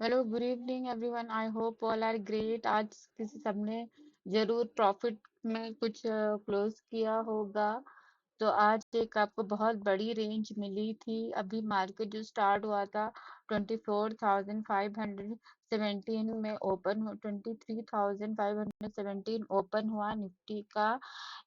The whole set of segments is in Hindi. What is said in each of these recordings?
Hello good evening everyone. I hope all are great. आज किसी सबने जरूर प्रॉफिट में कुछ क्लोज किया होगा। तो आज एक आपको बहुत बड़ी रेंज मिली थी। अभी मार्केट जो स्टार्ट हुआ था 24,517 में ओपन 23,517 ओपन हुआ निफ्टी का।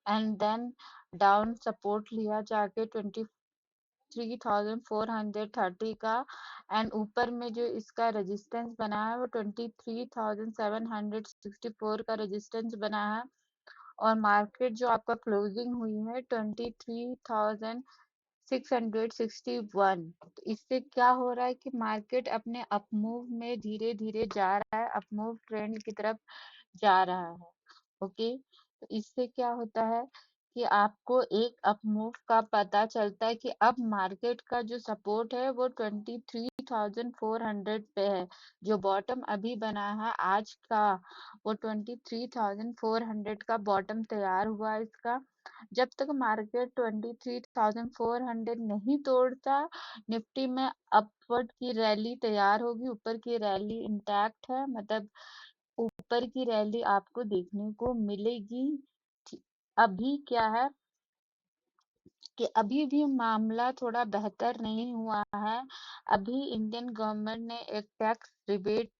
एंड देन डाउन सपोर्ट लिया जाके 3,430 का। एंड ऊपर में जो इसका रेजिस्टेंस बना है वो 23,764 का रेजिस्टेंस बना है। और मार्केट जो आपका क्लोजिंग हुई है 23,661। तो इससे क्या हो रहा है कि मार्केट अपने अपमूव में धीरे धीरे जा रहा है, अपमूव ट्रेंड की तरफ जा रहा है। ओके, तो इससे क्या होता है कि आपको एक अपमूव का पता चलता है कि अब मार्केट का जो सपोर्ट है वो 23,400 पे है। जो बॉटम अभी बना है आज का वो 23,400 का बॉटम तैयार हुआ है इसका। जब तक मार्केट 23,400 नहीं तोड़ता, निफ्टी में अपवर्ड की रैली तैयार होगी। ऊपर की रैली इंटैक्ट है, मतलब ऊपर की रैली आपको देखने को मिलेगी। अभी क्या है कि अभी भी मामला थोड़ा बेहतर नहीं हुआ है। अभी इंडियन गवर्नमेंट ने एक टैक्स रिबेट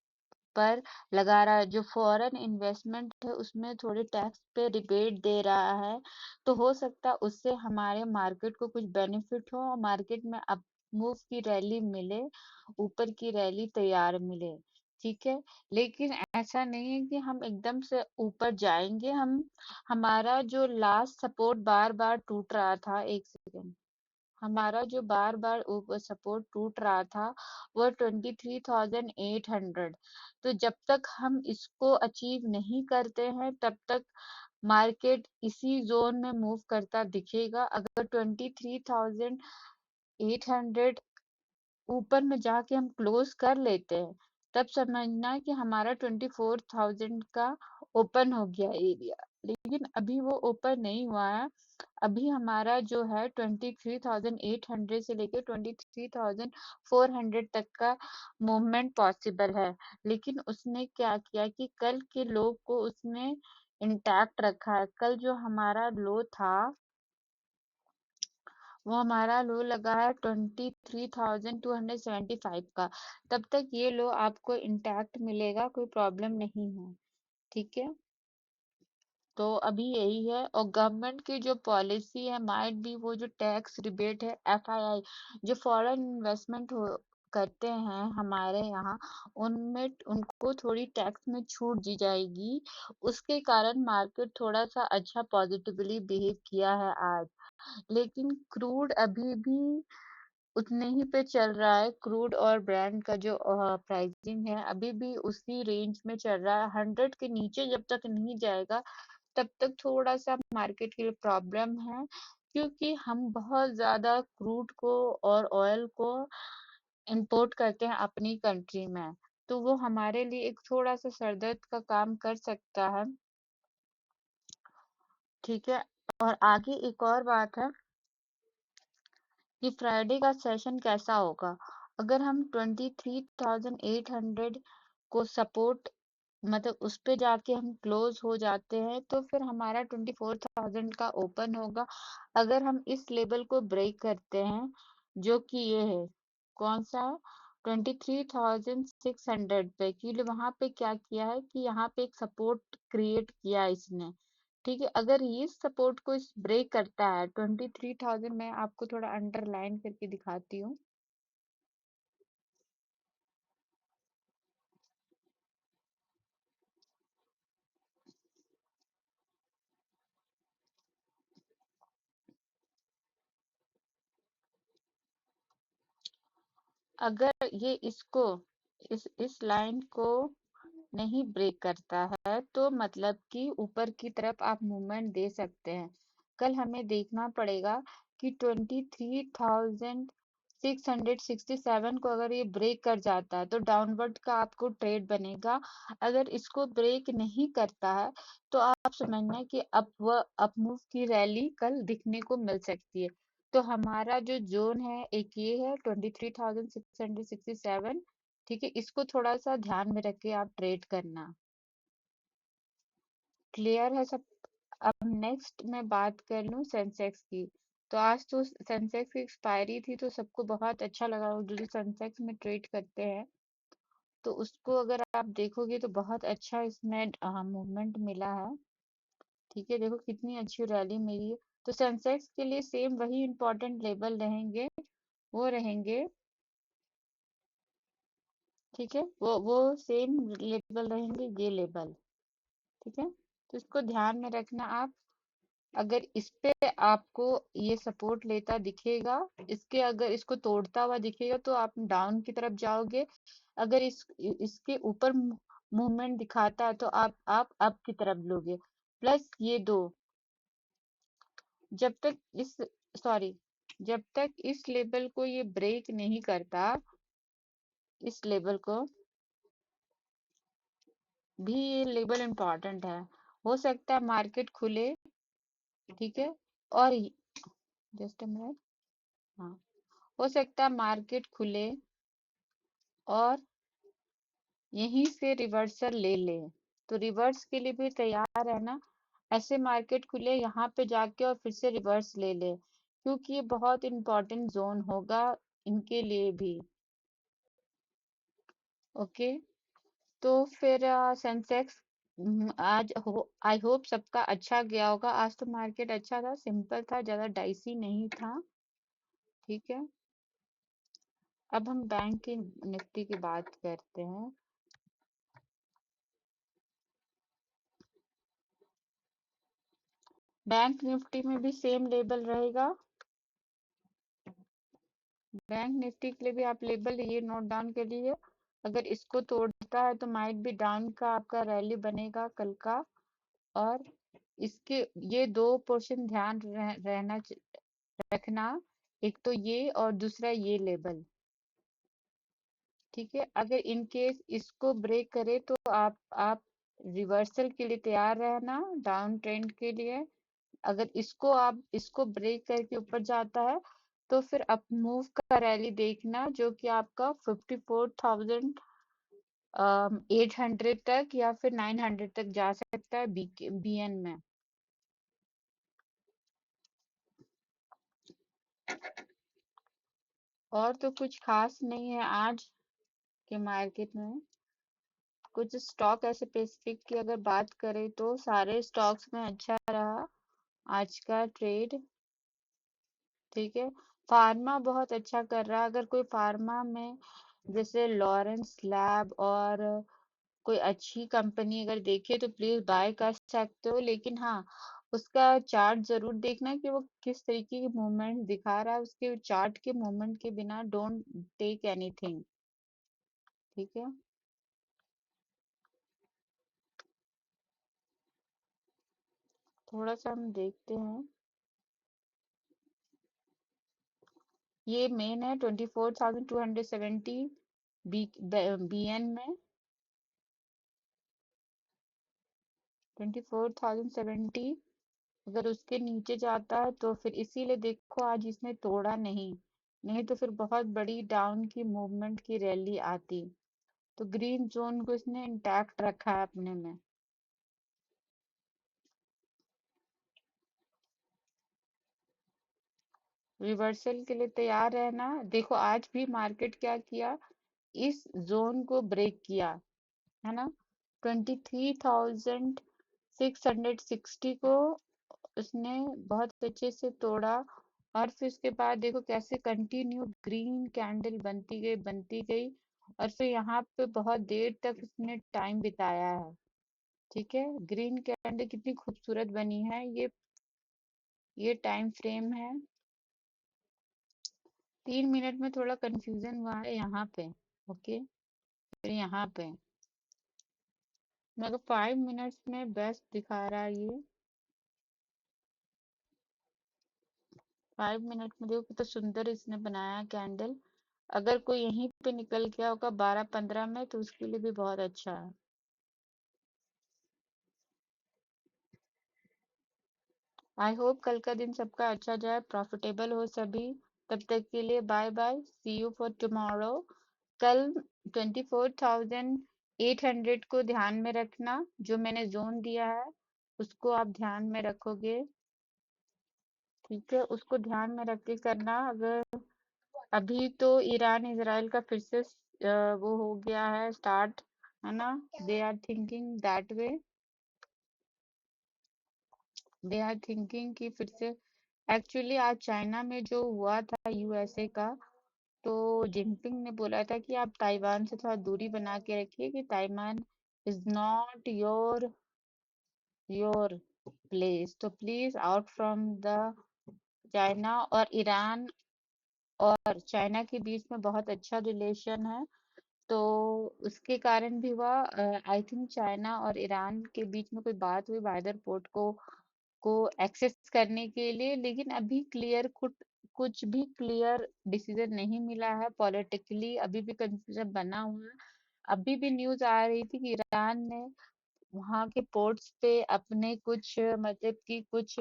पर लगा रहा है। जो फॉरेन इन्वेस्टमेंट है उसमें थोड़े टैक्स पे रिबेट दे रहा है। तो हो सकता है उससे हमारे मार्केट को कुछ बेनिफिट हो और मार्केट में अप मूव की रैली मिले, ऊपर की रैली तैयार मिले। ठीक है, लेकिन ऐसा नहीं है कि हम एकदम से ऊपर जाएंगे। हमारा जो लास्ट सपोर्ट बार बार टूट रहा था, एक सेकेंड, हमारा जो बार बार ऊपर सपोर्ट टूट रहा था वो 23,800। तो जब तक हम इसको अचीव नहीं करते हैं तब तक मार्केट इसी जोन में मूव करता दिखेगा। अगर 23,800 ऊपर में जाके हम क्लोज कर लेते हैं तब समझना कि हमारा 24,000 का ओपन हो गया एरिया। लेकिन अभी वो ओपन नहीं हुआ है। अभी हमारा जो है 23,800 से लेकर 23,400 तक का मूवमेंट पॉसिबल है। लेकिन उसने क्या किया कि कल के लो को उसने इंटैक्ट रखा है। कल जो हमारा लो था वो हमारा लो लगा है 23,275 का। तब तक ये लो आपको इंटैक्ट मिलेगा, कोई प्रॉब्लम नहीं है। ठीक है, तो अभी यही है। और गवर्नमेंट की जो पॉलिसी है माइट भी वो जो टैक्स रिबेट है एफआईआई, जो फॉरेन इन्वेस्टमेंट हो करते हैं हमारे यहाँ, उनमें उनको थोड़ी टैक्स में छूट दी जाएगी। उसके कारण मार्केट थोड़ा सा अच्छा पॉजिटिवली बिहेव किया है आज। लेकिन क्रूड अभी भी उतने ही पे चल रहा है। क्रूड और ब्रांड का जो प्राइसिंग है अभी भी उसी रेंज में चल रहा है। 100 के नीचे जब तक नहीं जाएगा तब तक थोड़ा सा मार्केट के लिए प्रॉब्लम है, क्योंकि हम बहुत ज्यादा क्रूड को और ऑयल को इंपोर्ट करते हैं अपनी कंट्री में। तो वो हमारे लिए एक थोड़ा सा सरदर्द का काम कर सकता है। ठीक है, और आगे एक और बात है कि फ्राइडे का सेशन कैसा होगा। अगर हम 23,800 को सपोर्ट, मतलब उस पे जाके हम क्लोज हो जाते हैं तो फिर हमारा 24,000 का ओपन होगा। अगर हम इस लेवल को ब्रेक करते हैं, जो कि ये है, कौन सा, 23,600 पे, कि वहां पे क्या किया है कि यहाँ पे एक सपोर्ट क्रिएट किया इसने। ठीक है, अगर ये सपोर्ट को इस ब्रेक करता है 23,000, मैं आपको थोड़ा अंडरलाइन करके दिखाती हूँ। अगर ये इसको इस लाइन को नहीं ब्रेक करता है तो मतलब कि ऊपर की तरफ आप मूवमेंट दे सकते हैं। कल हमें देखना पड़ेगा कि 23,667 को अगर ये ब्रेक कर जाता है तो डाउनवर्ड का आपको ट्रेड बनेगा। अगर इसको ब्रेक नहीं करता है तो आप समझना कि अप मूव की रैली कल दिखने को मिल सकती है। तो हमारा जो जोन है एक ये है 23,667, ठीक है, इसको थोड़ा सा ध्यान में रख के आप ट्रेड करना। क्लियर है सब? अब नेक्स्ट मैं बात कर लूं सेंसेक्स की। तो आज तो सेंसेक्स की एक्सपायरी थी, तो सबको बहुत अच्छा लगा, जो जो सेंसेक्स में ट्रेड करते हैं। तो उसको अगर आप देखोगे तो बहुत अच्छा इसमें मूवमेंट मिला है। ठीक है, देखो कितनी अच्छी रैली मिली है। तो सेंसेक्स के लिए सेम वही इंपॉर्टेंट लेवल रहेंगे, वो रहेंगे। ठीक है, वो सेम लेवल रहेंगे, ये लेवल। ठीक है, तो इसको ध्यान में रखना आप। अगर इस पे आपको ये सपोर्ट लेता दिखेगा, इसके अगर इसको तोड़ता हुआ दिखेगा तो आप डाउन की तरफ जाओगे। अगर इसके ऊपर मूवमेंट दिखाता है तो आप अप की तरफ लोगे। प्लस ये दो, जब तक इस सॉरी जब तक इस लेवल को ये ब्रेक नहीं करता, इस लेवल को भी, ये लेवल इंपॉर्टेंट है। हो सकता है मार्केट खुले। ठीक है, और जस्ट अ मिनट। हाँ, हो सकता है मार्केट खुले और यहीं से रिवर्सल ले ले। तो रिवर्स के लिए भी तैयार है ना? ऐसे मार्केट खुले यहाँ पे जाके और फिर से रिवर्स ले ले, क्योंकि ये बहुत इंपॉर्टेंट जोन होगा इनके लिए भी। ओके, तो फिर सेंसेक्स आज आई होप सबका अच्छा गया होगा। आज तो मार्केट अच्छा था, सिंपल था, ज्यादा डाइसी नहीं था। ठीक है, अब हम बैंक की निफ्टी की बात करते हैं। बैंक निफ्टी में भी सेम लेवल रहेगा। बैंक निफ्टी के लिए भी आप लेवल ये नोट डाउन कर लीजिए। अगर इसको तोड़ता है तो माइट भी डाउन का आपका रैली बनेगा कल का। और इसके ये दो पोर्शन ध्यान रखना। एक तो ये और दूसरा ये लेवल। ठीक है, अगर इन केस इसको ब्रेक करे तो आप रिवर्सल के लिए तैयार रहना, डाउन ट्रेंड के लिए। अगर इसको ब्रेक करके ऊपर जाता है तो फिर अप मूव का रैली देखना, जो कि आपका 54,800 तक या फिर 900 तक जा सकता है बीएन में। और तो कुछ खास नहीं है आज के मार्केट में। कुछ स्टॉक ऐसे स्पेसिफिक की अगर बात करें तो सारे स्टॉक्स में अच्छा रहा आज का ट्रेड। ठीक है, फार्मा बहुत अच्छा कर रहा है। अगर कोई फार्मा में जैसे लॉरेंस लैब और कोई अच्छी कंपनी अगर देखे तो प्लीज बाय कर सकते हो, लेकिन हाँ, उसका चार्ट जरूर देखना कि वो किस तरीके की मूवमेंट दिखा रहा है। उसके चार्ट के मूवमेंट के बिना डोंट टेक एनीथिंग। ठीक है, थोड़ा सा हम देखते हैं। ये मेन है 24,270 बीएन में। 24,070 अगर उसके नीचे जाता है तो फिर इसीलिए देखो आज इसने तोड़ा नहीं। नहीं तो फिर बहुत बड़ी डाउन की मूवमेंट की रैली आती। तो ग्रीन जोन को इसने इंटैक्ट रखा है अपने में। रिवर्सल के लिए तैयार रहना। देखो आज भी मार्केट क्या किया, इस जोन को ब्रेक किया, है ना? 23,660 को उसने बहुत अच्छे से तोड़ा। और फिर उसके बाद देखो कैसे कंटिन्यू ग्रीन कैंडल बनती गई। और फिर यहाँ पे बहुत देर तक उसने टाइम बिताया है। ठीक है, ग्रीन कैंडल कितनी खूबसूरत बनी है। ये टाइम फ्रेम है। 3 मिनट में थोड़ा कंफ्यूजन हुआ है यहाँ पे। ओके, फिर यहाँ पे मगर 5 मिनट्स में बेस्ट दिखा रहा है ये। 5 मिनट में देखो कितना सुंदर इसने बनाया कैंडल। अगर कोई यहीं पे निकल गया होगा 12-15 में तो उसके लिए भी बहुत अच्छा है। आई होप कल का दिन सबका अच्छा जाए, प्रॉफिटेबल हो सभी। तब तक के लिए bye bye, see you for tomorrow. कल 24,800 को ध्यान में रखना, जो मैंने जोन दिया है उसको आप ध्यान में रखोगे। ठीक है, उसको ध्यान में रख के करना। अगर अभी तो ईरान इजराइल का फिर से वो हो गया है स्टार्ट, है ना। They are thinking that way, they are thinking कि फिर से। एक्चुअली आज चाइना में जो हुआ था यूएसए का, तो जिनपिंग ने बोला था कि आप ताइवान से थोड़ा दूरी बना के रखिए, कि Taiwan is not your place, तो please out from the China. और ईरान और चाइना के बीच में बहुत अच्छा रिलेशन है, तो उसके कारण भी हुआ। आई थिंक चाइना और ईरान के बीच में कोई बात हुई बाइदर पोर्ट को एक्सेस करने के लिए, लेकिन अभी कुछ भी क्लियर डिसीजन नहीं मिला है। पॉलिटिकली अभी भी कंफ्यूजन बना हुआ है। अभी भी न्यूज आ रही थी कि ईरान ने वहां के पोर्ट्स पे अपने कुछ मतलब कि कुछ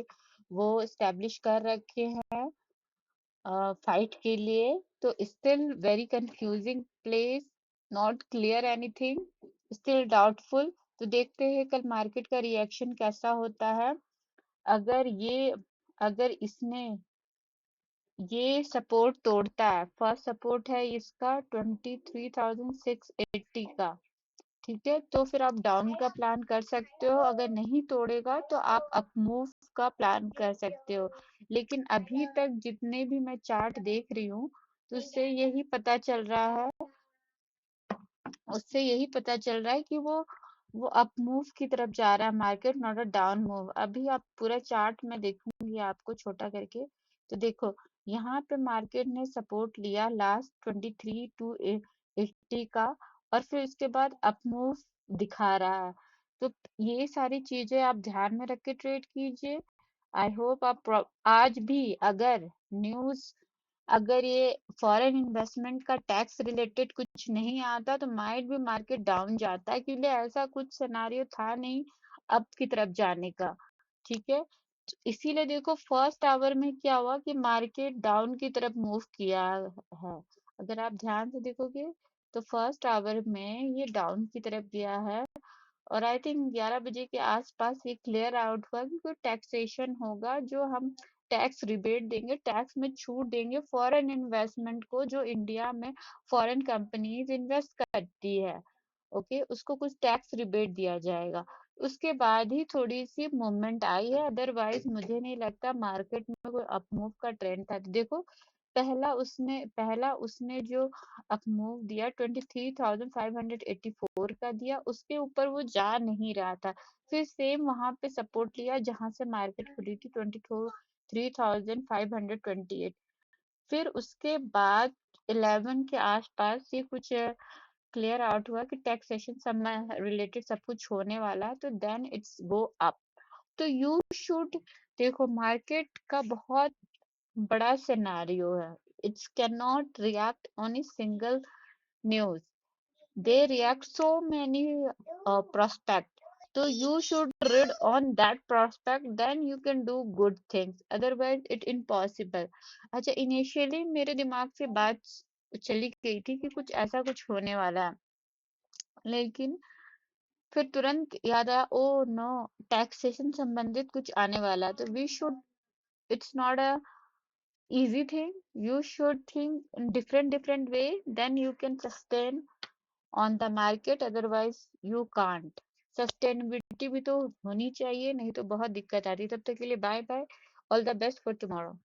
वो स्टैब्लिश कर रखे हैं फाइट के लिए। तो still very confusing place, not clear anything, still doubtful. तो देखते हैं कल मार्केट का रिएक्शन कैसा होता है। अगर ये अगर इसने ये सपोर्ट तोड़ता है, फर्स्ट सपोर्ट है इसका 23,680 का, ठीक है, तो फिर आप डाउन का प्लान कर सकते हो। अगर नहीं तोड़ेगा तो आप अप मूव का प्लान कर सकते हो। लेकिन अभी तक जितने भी मैं चार्ट देख रही हूँ, तो उससे यही पता चल रहा है कि वो अप मूव की तरफ जा रहा है market, not a down move. अभी आप पूरा चार्ट में देखूंगी आपको छोटा करके, तो देखो यहाँ पे मार्केट ने सपोर्ट लिया लास्ट 23,280 का, और फिर उसके बाद अप मूव दिखा रहा है। तो ये सारी चीजें आप ध्यान में रख के ट्रेड कीजिए। आई होप आप आज भी अगर ये फॉरेन इन्वेस्टमेंट का टैक्स रिलेटेड कुछ नहीं आता, तो माइट भी मार्केट डाउन जाता है, क्योंकि ऐसा कुछ सिनारियो था नहीं अप की तरफ जाने का। ठीक है, तो इसीलिए देखो फर्स्ट आवर में क्या हुआ कि मार्केट डाउन की तरफ मूव किया है। अगर आप ध्यान से देखोगे तो फर्स्ट आवर में ये डाउन की तरफ गया है, और आई थिंक 11 बजे के आसपास ये क्लियर आउट हुआ कि कोई टैक्सेशन होगा, जो हम टैक्स रिबेट देंगे, टैक्स में छूट देंगे फॉरेन इन्वेस्टमेंट को, जो इंडिया में फॉरेन कंपनीज इन्वेस्ट करती है। ओके, उसको कुछ टैक्स रिबेट दिया जाएगा। उसके बाद ही थोड़ी सी मूवमेंट आई है, अदरवाइज मुझे नहीं लगता मार्केट में कोई अप मूव का ट्रेंड था। देखो पहला उसने जो अप मूव दिया 23,584 का दिया, उसके ऊपर वो जा नहीं रहा था। फिर सेम वहां पे सपोर्ट लिया जहां से मार्केट खुली थी 23,528। फिर उसके बाद 11 के आसपास ये कुछ क्लियर आउट हुआ कि टैक्सेशन सब रिलेटेड सब कुछ होने वाला है, तो देन इट्स गो अप। तो यू शुड देखो मार्केट का बहुत बड़ा सिनेरियो है, it's can not react on a single news, they react so many prospect, so you should read on that prospect, then you can do good things, otherwise it impossible। अच्छा, इनिशियली मेरे दिमाग से बात चली गई थी कि कुछ ऐसा कुछ होने वाला है, लेकिन फिर तुरंत याद आया, ओ नो, टैक्सेशन संबंधित कुछ आने वाला है। तो we should, it's not a easy thing, you should think in different way, then you can sustain on the market, otherwise you can't। Sustainability भी तो होनी चाहिए, नहीं तो बहुत दिक्कत आती है। तब तक के लिए bye bye, all the best for tomorrow.